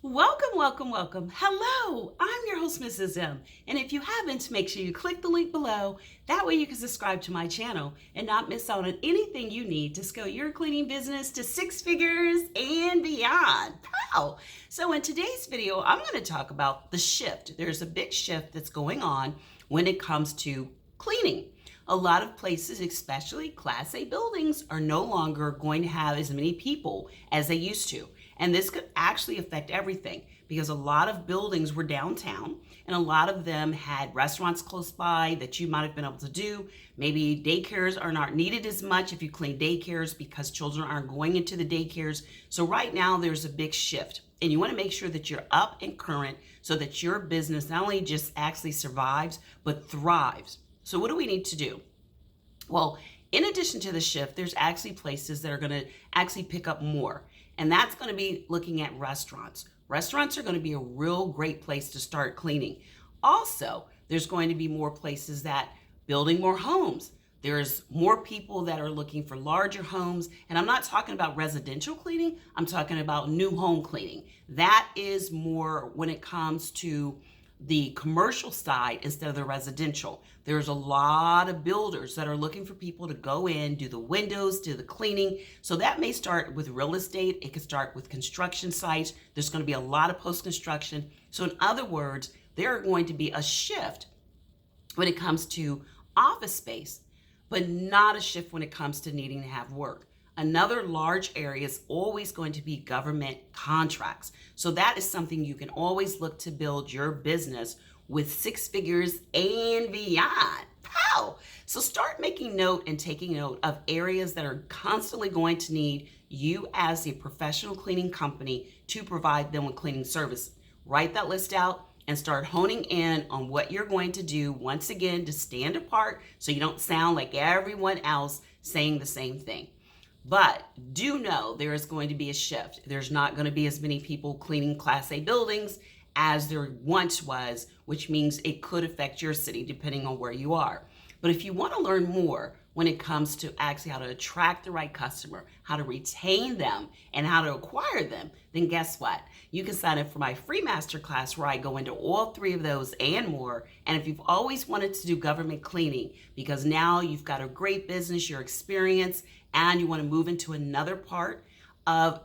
Welcome, welcome, welcome. Hello, I'm your host, Mrs. M. And if you haven't, make sure you click the link below. That way you can subscribe to my channel and not miss out on anything you need to scale your cleaning business to six figures and beyond. Wow. So in today's video, I'm going to talk about the shift. There's a big shift that's going on when it comes to cleaning. A lot of places, especially Class A buildings, are no longer going to have as many people as they used to. And this could actually affect everything because a lot of buildings were downtown and a lot of them had restaurants close by that you might have been able to do. Maybe daycares are not needed as much if you clean daycares because children aren't going into the daycares. So right now there's a big shift and you want to make sure that you're up and current so that your business not only just actually survives, but thrives. So what do we need to do? Well, in addition to the shift, there's actually places that are going to actually pick up more. And that's going to be looking at restaurants. Restaurants are going to be a real great place to start cleaning. Also, there's going to be more places that building more homes. There's more people that are looking for larger homes. And I'm not talking about residential cleaning. I'm talking about new home cleaning. That is more when it comes to the commercial side instead of the residential. There's a lot of builders that are looking for people to go in, do the windows, do the cleaning. So that may start with real estate. It could start with construction sites. There's going to be a lot of post-construction. So in other words, there are going to be a shift when it comes to office space, but not a shift when it comes to needing to have work. Another large area is always going to be government contracts. So that is something you can always look to build your business with six figures and beyond. Wow. So start making note and taking note of areas that are constantly going to need you as a professional cleaning company to provide them with cleaning service. Write that list out and start honing in on what you're going to do once again to stand apart so you don't sound like everyone else saying the same thing. But do know there is going to be a shift. There's not going to be as many people cleaning Class A buildings as there once was, which means it could affect your city depending on where you are. But if you want to learn more when it comes to actually how to attract the right customer, how to retain them, and how to acquire them, then guess what? You can sign up for my free masterclass where I go into all three of those and more. And if you've always wanted to do government cleaning, because now you've got a great business, your experience, and you want to move into another part of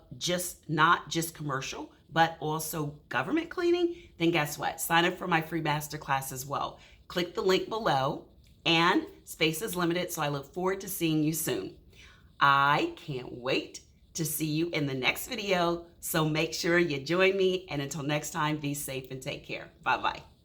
not just commercial, but also government cleaning, then guess what? Sign up for my free masterclass as well. Click the link below, and space is limited, so I look forward to seeing you soon. I can't wait to see you in the next video, so make sure you join me, and until next time, be safe and take care. Bye-bye.